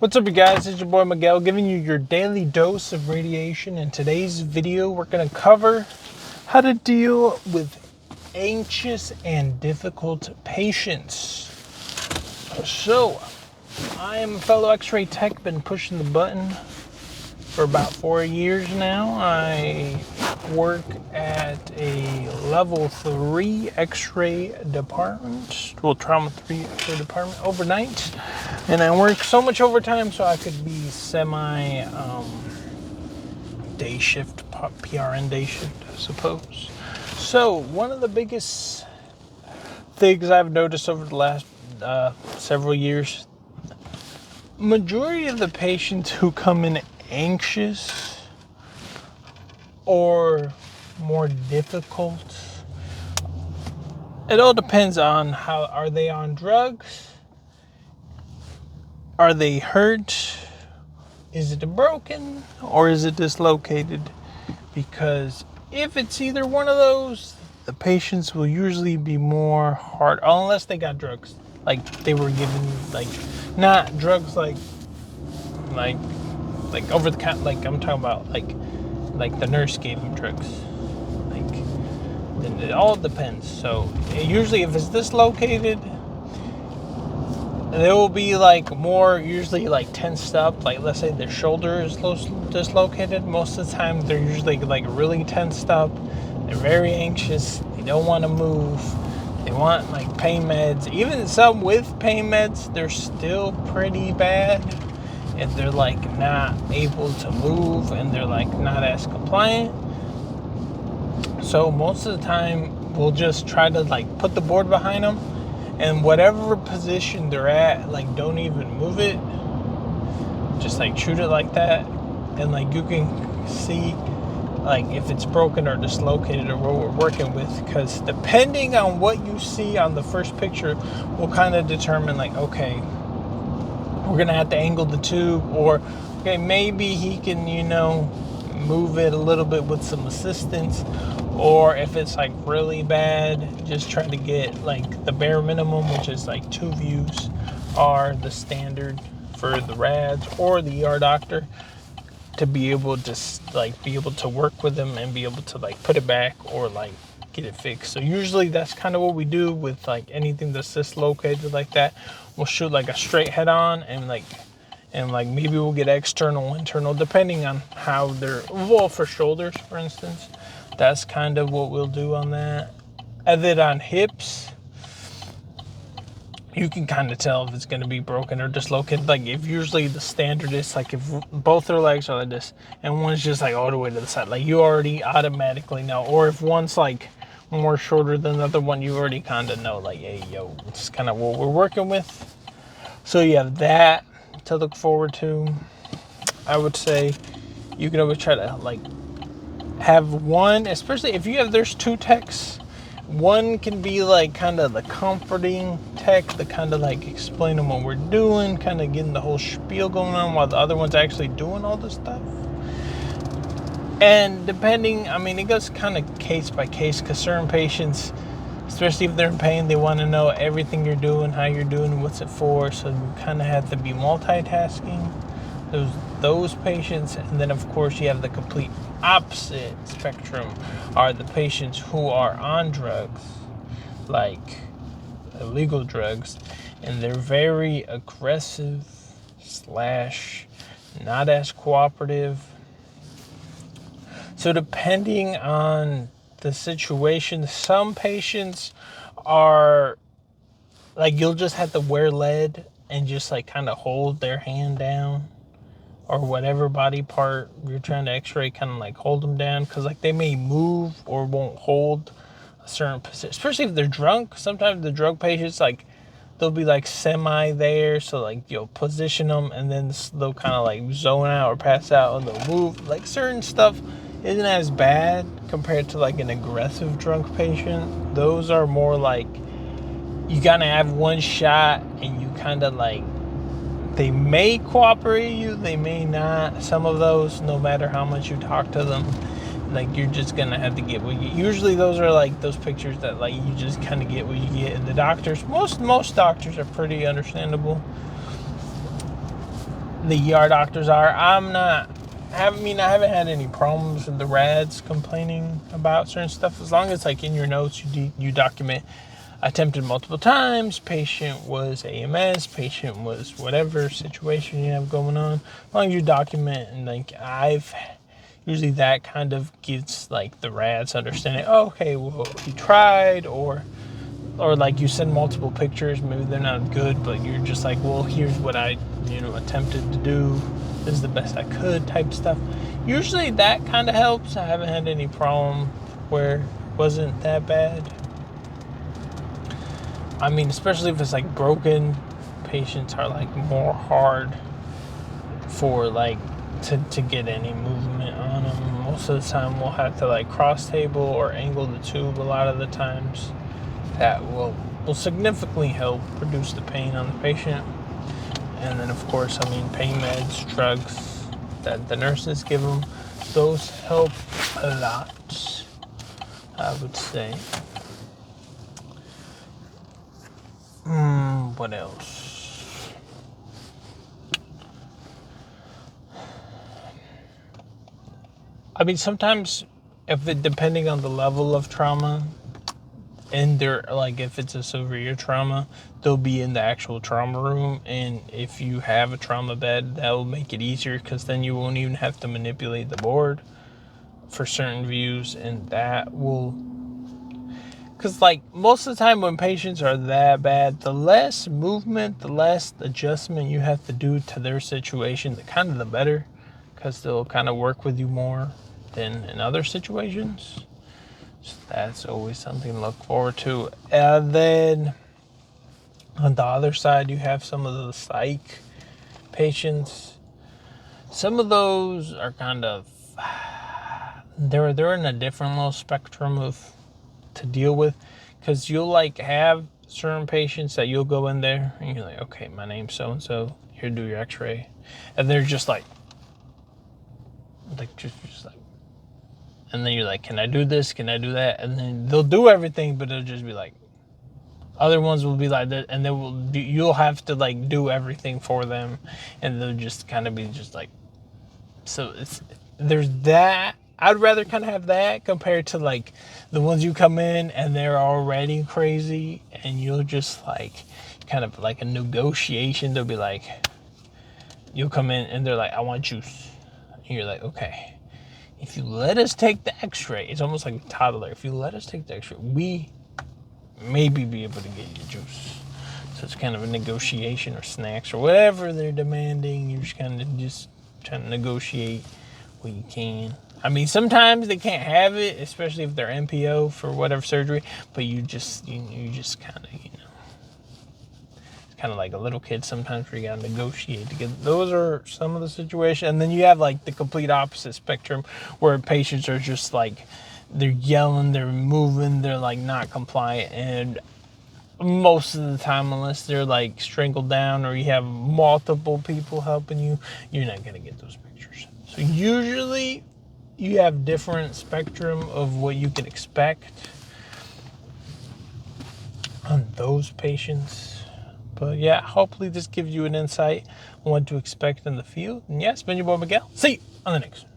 What's up, you guys? It's your boy Miguel giving you your daily dose of radiation. In today's video, we're going to cover how to deal with anxious and difficult patients. So, I am a fellow Xray tech, been pushing the button for about 4 years now. I work at a level 3 X-ray department, trauma 3 X-ray department overnight. And I work so much overtime so I could be semi day shift, PRN day shift, I suppose. So one of the biggest things I've noticed over the last several years, majority of the patients who come in anxious or more difficult, it all depends on how are they on drugs. Are they hurt? Is it broken or is it dislocated? Because if it's either one of those, the patients will usually be more hard, unless they got drugs. Like they were given, like not drugs like over the counter. Like I'm talking about like the nurse gave them drugs. Like it all depends. So usually if it's dislocated, there will be usually tensed up. Like let's say their shoulder is dislocated. Most of the time they're usually really tensed up. They're very anxious. They don't want to move. They want pain meds. Even some with pain meds, they're still pretty bad. If they're not able to move and they're not as compliant. So most of the time we'll just try to put the board behind them. And whatever position they're at, don't even move it. Just shoot it like that. And you can see if it's broken or dislocated or what we're working with. Because depending on what you see on the first picture will kind of determine okay, we're going to have to angle the tube. Or okay, maybe he can, move it a little bit with some assistance. Or if it's really bad, just try to get the bare minimum, which is 2 views are the standard for the rads or the ER doctor, to be able to work with them and be able to put it back or get it fixed. So usually that's kind of what we do with anything that's dislocated like that. We'll shoot a straight head on and maybe we'll get external, internal, depending on how they're, for shoulders, for instance. That's kind of what we'll do on that. And then on hips, you can kind of tell if it's going to be broken or dislocated. If usually the standard is if both their legs are like this and one's just all the way to the side, you already automatically know. Or if one's more shorter than the other one, you already kind of know hey, yo, it's kind of what we're working with. So you have that to look forward to. I would say you can always try to have one, especially if there's 2 techs. One can be kind of the comforting tech, the kind of explaining what we're doing, kind of getting the whole spiel going on, while the other one's actually doing all this stuff. And depending, it goes kind of case by case, because certain patients, especially if they're in pain, they want to know everything you're doing, how you're doing, what's it for. So you kind of have to be multitasking. Those patients. And then of course you have the complete opposite spectrum, are the patients who are on drugs, illegal drugs, and they're very aggressive / not as cooperative. So depending on the situation, some patients are you'll just have to wear lead and just kind of hold their hand down, or whatever body part you're trying to X-ray, kind of hold them down, because they may move or won't hold a certain position, especially if they're drunk. Sometimes the drug patients they'll be semi there, so you'll position them and then they'll kind of zone out or pass out, and they'll move. Certain stuff isn't as bad compared to an aggressive drunk patient. Those are more you gotta have one shot, and you kind of they may cooperate you, they may not. Some of those, no matter how much you talk to them, you're just gonna have to get what you. Usually those are those pictures that you just kind of get what you get. And the doctors, most doctors are pretty understandable. the ER doctors are. I haven't had any problems with the rads complaining about certain stuff. As long as like in your notes you document attempted multiple times, patient was AMS, patient was whatever situation you have going on. As long as you document, and like usually that kind of gives like the rads understanding, oh, okay, well, he tried, or like you send multiple pictures, maybe they're not good, but you're just like, well, here's what I attempted to do, this is the best I could type stuff. Usually that kind of helps. I haven't had any problem where it wasn't that bad. I mean, especially if it's like broken, patients are like more hard for like to get any movement on them. Most of the time we'll have to like cross table or angle the tube a lot of the times. That will significantly help reduce the pain on the patient. And then of course, I mean, pain meds, drugs that the nurses give them, those help a lot, I would say. What else? I mean, sometimes depending on the level of trauma, and they're like, if it's a severe trauma, they'll be in the actual trauma room. And if you have a trauma bed, that will make it easier, because then you won't even have to manipulate the board for certain views. And that will, because like most of the time when patients are that bad, the less movement, the less adjustment you have to do to their situation, the better, because they'll kind of work with you more than in other situations. So that's always something to look forward to. And then on the other side, you have some of the psych patients. Some of those are kind of, they're in a different little spectrum to deal with, because you'll like have certain patients that you'll go in there and you're like, okay, my name's so and so, here, do your X-ray, and they're just like just like, and then you're like, can I do this? Can I do that? And then they'll do everything, but it'll just be like, other ones will be like that, and you'll have to like do everything for them, and they'll just kind of be just like, so there's that. I'd rather kind of have that compared to like the ones you come in and they're already crazy, and you'll just like kind of like a negotiation. They'll be like, you'll come in and they're like, I want juice. And you're like, okay, if you let us take the X-ray, it's almost like a toddler. If you let us take the X-ray, we maybe be able to get you juice. So it's kind of a negotiation, or snacks or whatever they're demanding. You're just kind of trying to negotiate what you can. I mean, sometimes they can't have it, especially if they're NPO for whatever surgery, but you just kind of, it's kind of like a little kid sometimes where you got to negotiate to get, those are some of the situations. And then you have like the complete opposite spectrum where patients are just like, they're yelling, they're moving, they're like not compliant. And most of the time, unless they're like strangled down or you have multiple people helping you, you're not going to get those pictures. So usually you have different spectrum of what you can expect on those patients. But yeah, hopefully this gives you an insight on what to expect in the field. And yeah, it's been your boy Miguel. See you on the next one.